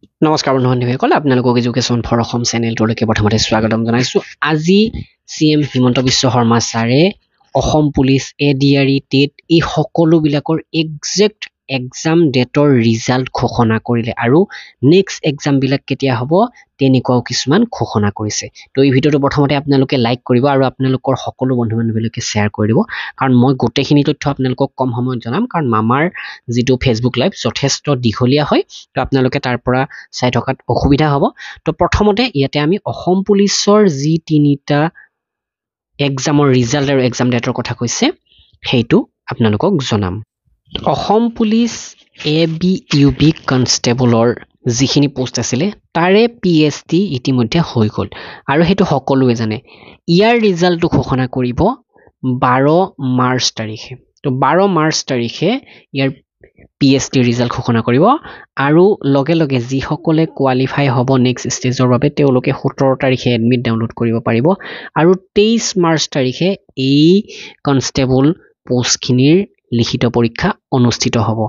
নমস্কাৰ বন্ধু-বান্ধৱীসকল, আপোনালোকক education for Assam চেনেলটোলৈকে প্ৰথমতে স্বাগতম জনাইছো। আজি CM হিমন্ত বিশ্ব শৰ্মা ছাৰে অসম পুলিচ, ADRE, টেট এই সকলোবিলাকৰ একজেক্ট এক্সাম ডেটৰ ৰিজাল্ট ঘোষণা কৰিলে আৰু নেক্সট এক্সাম বিলাক কেতিয়া হ'ব তেনেকুৱাও কিছুমান ঘোষণা কৰিছে। তো এই ভিডিঅ'টো প্ৰথমতে আপোনালোকে লাইক কৰিব আৰু আপোনালোকৰ সকলো বন্ধু-বান্ধৱীলৈকে শ্বেয়াৰ কৰি দিব, কাৰণ মই গোটেইখিনি তথ্য আপোনালোকক কম সময়ত জনাম, কাৰণ মামাৰ যিটো ফেচবুক লাইভ যথেষ্ট দীঘলীয়া হয়, তো আপোনালোকে তাৰ পৰা চাই থকাত অসুবিধা হ'ব। তো প্ৰথমতে ইয়াতে আমি অসম পুলিচৰ যি তিনিটা এক্সামৰ ৰিজাল্ট আৰু এক্সাম ডেটৰ কথা কৈছে সেইটো আপোনালোকক জনাম। অসম পুলিচ ABUB কনষ্টেবলৰ যিখিনি পোষ্ট আছিলে তাৰে PST ইতিমধ্যে হৈ গ'ল আৰু সেইটো সকলোৱে জানে। ইয়াৰ ৰিজাল্টটো ঘোষণা কৰিব 12 মাৰ্চ তাৰিখে। তো 12 মাৰ্চ তাৰিখে ইয়াৰ PST ৰিজাল্ট ঘোষণা কৰিব আৰু লগে লগে যিসকলে কোৱালিফাই হ'ব নেক্সট ষ্টেজৰ বাবে তেওঁলোকে 17 তাৰিখে এডমিট ডাউনলোড কৰিব পাৰিব আৰু 23 মাৰ্চ তাৰিখে এই কনষ্টেবল পোষ্টখিনিৰ লিখিত পৰীক্ষা অনুষ্ঠিত হ'ব।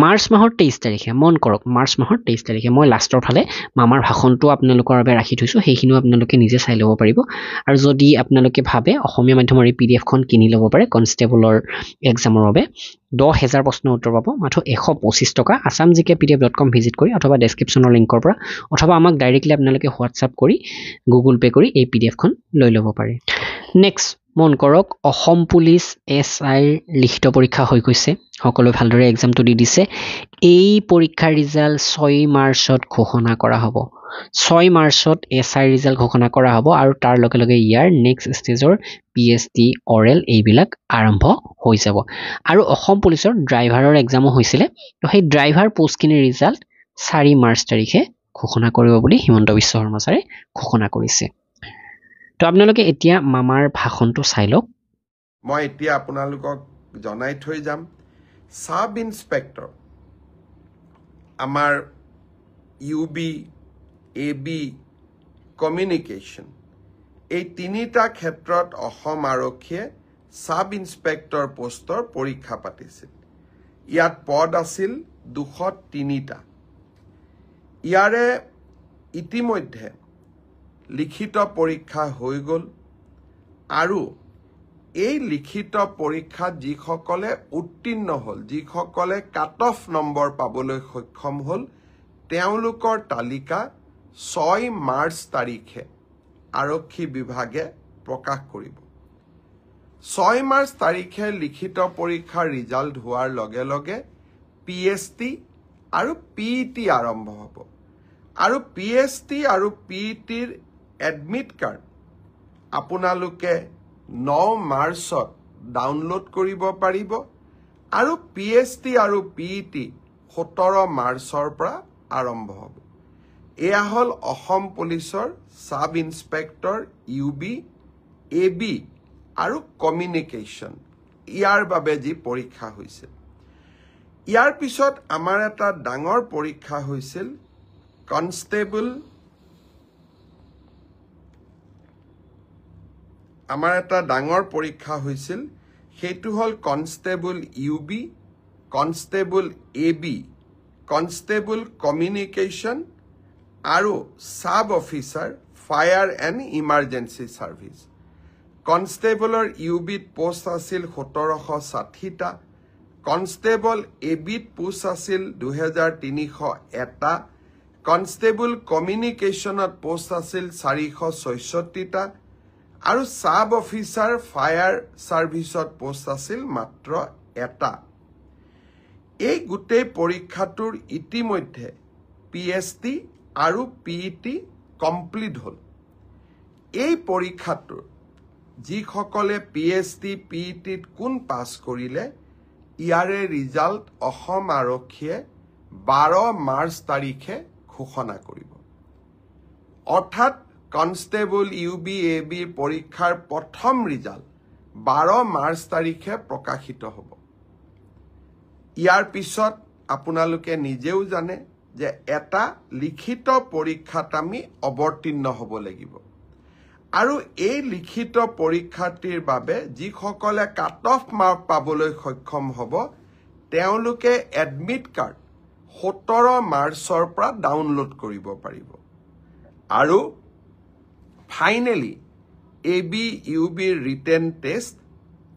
মাৰ্চ মাহৰ 23 তাৰিখে, মন কৰক, মাৰ্চ মাহৰ 23 তাৰিখে। মই লাষ্টৰ ফালে মামাৰ ভাষণটো আপোনালোকৰ বাবে ৰাখি থৈছোঁ, সেইখিনিও আপোনালোকে নিজে চাই ল'ব পাৰিব। আৰু যদি আপোনালোকে ভাবে অসমীয়া মাধ্যমৰ এই PDF-খন কিনি ল'ব পাৰে কনষ্টেবলৰ এক্সামৰ বাবে, 10,000 প্ৰশ্নৰ উত্তৰ পাব মাত্ৰ 125 টকা। assamgkpdf.com ভিজিট কৰি অথবা ডেছক্ৰিপশ্যনৰ লিংকৰ পৰা অথবা আমাক ডাইৰেক্টলি আপোনালোকে হোৱাটছআপ কৰি গুগল পে' কৰি এই PDF-খন লৈ ল'ব পাৰে। নেক্সট মন কৰক, অসম পুলিচ SIৰ লিখিত পৰীক্ষা হৈ গৈছে, সকলোৱে ভালদৰে এক্সামটো দি দিছে। এই পৰীক্ষাৰ ৰিজাল্ট 6 মাৰ্চত ঘোষণা কৰা হ'ব। 6 মাৰ্চত SIৰ ৰিজাল্ট ঘোষণা কৰা হ'ব আৰু তাৰ লগে লগে ইয়াৰ নেক্সট ষ্টেজৰ PST, অৰেল এইবিলাক আৰম্ভ হৈ যাব। আৰু অসম পুলিচৰ ড্ৰাইভাৰৰ এক্সামো হৈছিলে, তো সেই ড্ৰাইভাৰ পোষ্টখিনিৰ ৰিজাল্ট 4 মাৰ্চ তাৰিখে ঘোষণা কৰিব বুলি হিমন্ত বিশ্ব শৰ্মা ছাৰে ঘোষণা কৰিছে। তো আপোনালোকে এতিয়া মামাৰ ভাষণটো চাই লওক। মই এতিয়া আপোনালোকক জনাই থৈ যাম, সাব ইন্সপেক্টৰ আমাৰ UB, AB, কমিউনিকেশ্যন এই তিনিটা ক্ষেত্ৰত অসম আৰক্ষীয়ে সাব ইন্সপেক্টৰ পোষ্টৰ পৰীক্ষা পাতিছিল। ইয়াত পদ আছিল 203টা। ইয়াৰে ইতিমধ্যে লিখিত পৰীক্ষা হৈ গ'ল আৰু এই লিখিত পৰীক্ষাত যিসকলে উত্তীৰ্ণ হ'ল, যিসকলে কাট অফ নম্বৰ পাবলৈ সক্ষম হ'ল, তেওঁলোকৰ তালিকা 6 মাৰ্চ তাৰিখে আৰক্ষী বিভাগে প্ৰকাশ কৰিব। 6 মাৰ্চ তাৰিখে লিখিত পৰীক্ষাৰ ৰিজাল্ট হোৱাৰ লগে লগে PST আৰু PET আৰম্ভ হ'ব আৰু PST আৰু PETৰ এডমিট কাৰ্ড আপোনালোকে 9 মাৰ্চত ডাউনলোড কৰিব পাৰিব আৰু PST আৰু PET 17 মাৰ্চৰ পৰা আৰম্ভ হ'ব। এয়া হ'ল অসম পুলিচৰ সাব ইন্সপেক্টৰ UB, AB আৰু কমিউনিকেশ্যন ইয়াৰ বাবে যি পৰীক্ষা হৈছিল। ইয়াৰ পিছত আমাৰ এটা ডাঙৰ পৰীক্ষা হৈছিল কনষ্টেবল, সেইটো হ'ল constable UB, constable AB, constable communication আৰু sub officer fire and emergency service. কনষ্টেবলৰ UBত পোষ্ট আছিল 1760টা, কনষ্টেবল ABত পোষ্ট আছিল 2301টা, কনষ্টেবল কমিউনিকেশ্যনত পোষ্ট আছিল 466টা আৰু সাব অফিচাৰ ফায়াৰ ছাৰ্ভিচত পোষ্ট আছিল মাত্ৰ 1টা। এই গোটেই পৰীক্ষাটোৰ ইতিমধ্যে PST আৰু PET কমপ্লিট হ'ল। এই পৰীক্ষাটোৰ যিসকলে PST, PETত কোন পাছ কৰিলে, ইয়াৰে ৰিজাল্ট অসম আৰক্ষীয়ে 12 মাৰ্চ তাৰিখে ঘোষণা কৰিব। অৰ্থাৎ কনষ্টেবল UB, AB পৰীক্ষাৰ প্ৰথম ৰিজাল্ট 12 মাৰ্চ তাৰিখে প্ৰকাশিত হ'ব। ইয়াৰ পিছত আপোনালোকে নিজেও জানে যে এটা লিখিত পৰীক্ষাত আমি অৱতীৰ্ণ হ'ব লাগিব আৰু এই লিখিত পৰীক্ষাটিৰ বাবে যিসকলে কাট অফ মাৰ্ক পাবলৈ সক্ষম হ'ব তেওঁলোকে এডমিট কাৰ্ড 17 মাৰ্চৰ পৰা ডাউনলোড কৰিব পাৰিব আৰু ফাইনেলি ABUB ৰিটেন টেষ্ট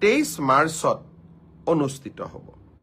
23 মাৰ্চত অনুষ্ঠিত হ'ব